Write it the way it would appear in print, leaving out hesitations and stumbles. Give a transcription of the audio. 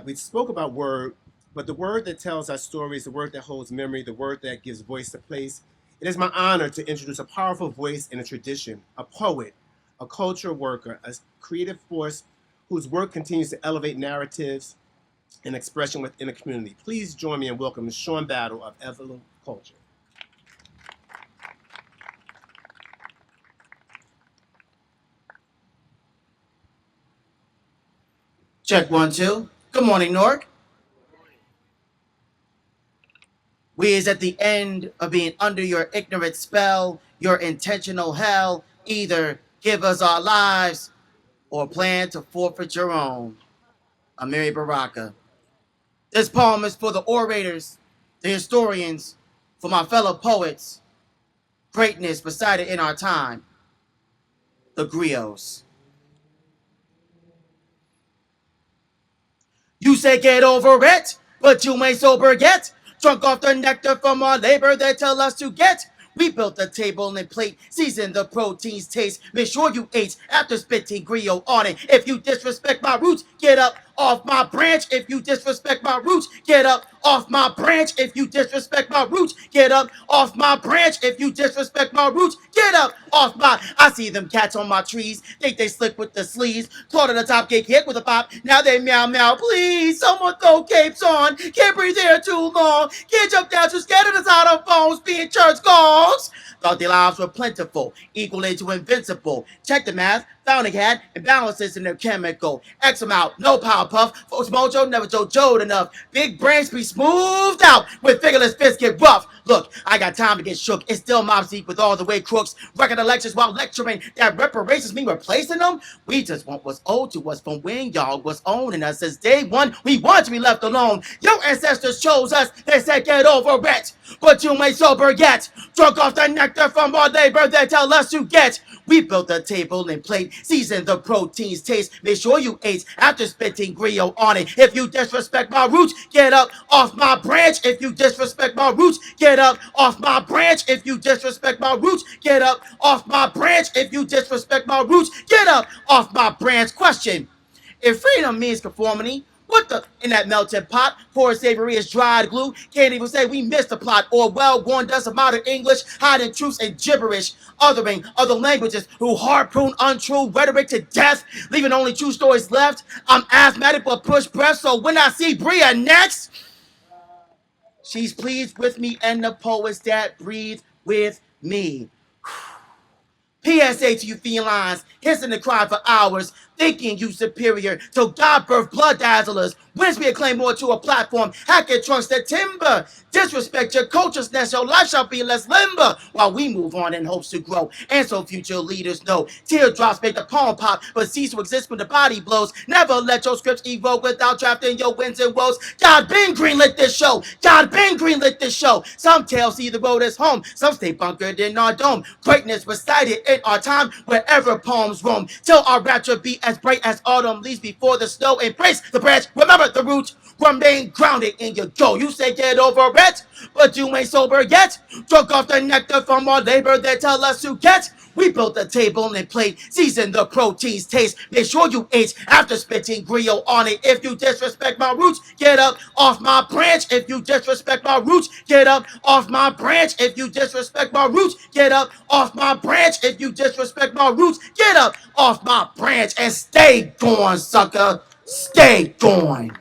We spoke about word, but the word that tells our stories, the word that holds memory, the word that gives voice to place. It is my honor to introduce a powerful voice in a tradition, a poet, a culture worker, a creative force whose work continues to elevate narratives and expression within a community. Please join me in welcoming Sean Battle of EvoluCulture. Check 1, 2. Good morning, Newark. We is at the end of being under your ignorant spell, your intentional hell. Either give us our lives or plan to forfeit your own. Amiri Baraka. This poem is for the orators, the historians, for my fellow poets. Greatness beside it in our time. The griots. You say get over it, but you ain't sober yet. Drunk off the nectar from our labor they tell us to get. We built the table and plate, seasoned the proteins taste. Make sure you ate after spitting griot on it. If you disrespect my roots, get up off my branch. If you disrespect my roots, get up off my branch. If you disrespect my roots, get up off my branch. If you disrespect my roots, get up off my. I see them cats on my trees. Think they slick with the sleeves. Claw to the top, get hit with a pop. Now they meow meow. Please, someone throw capes on. Can't breathe here too long. Can't jump down too scared of the side of phones being church goals. Thought their lives were plentiful, equal to invincible. Check the math, found a cat, and balances in their chemical. X them out, no power puff. Folks mojo never jojoed enough. Big brains be smoothed out with figureless fists get rough. Look, I got time to get shook. It's still mob seat with all the way crooks. Record the lectures while lecturing. That reparations mean replacing them? We just want what's owed to us from when y'all was owning us. Since day one, we want to be left alone. Your ancestors chose us. They said get over it. But you ain't sober yet. Drunk off the nectar from our labor they tell us to get. We built the table and plate, seasoned the proteins taste. Make sure you ate after spitting griot on it. If you disrespect my roots, get up off my branch. If you disrespect my roots, get up off my branch. If you disrespect my roots, get up off my branch. If you disrespect my roots, get up off my branch. Question: if freedom means conformity, what the in that melted pot? Poor savory is dried glue. Can't even say we missed the plot. Or well-worn does of modern English, hiding truths and gibberish, othering other languages who harpoon untrue rhetoric to death, leaving only true stories left. I'm asthmatic but push breath, so when I see Bria next, she's pleased with me and the poets that breathe with me. PSA to you felines, hissing and crying for hours, thinking you superior to God-birth blood dazzlers. Wins me a claim more to a platform, hacking trunks that timber. Disrespect your culture's nest, your life shall be less limber. While we move on in hopes to grow, and so future leaders know. Teardrops make the palm pop, but cease to exist when the body blows. Never let your scripts evoke without drafting your wins and woes. God been greenlit this show. God been greenlit this show. Some tales see the road as home. Some stay bunkered in our dome. Greatness recited in our time, wherever poems roam. Till our rapture be as bright as autumn leaves before the snow. Embrace the branch, remember the roots. Remain grounded in your go. You say get over it, but you ain't sober yet. Drunk off the nectar from our labor they tell us to get. We built the table and plate, seasoned the proteins taste. Make sure you ate after spitting griot on it. If you disrespect my roots, get up off my branch. If you disrespect my roots, get up off my branch. If you disrespect my roots, get up off my branch. If you disrespect my roots, get up off my branch and stay going, sucker. Stay going.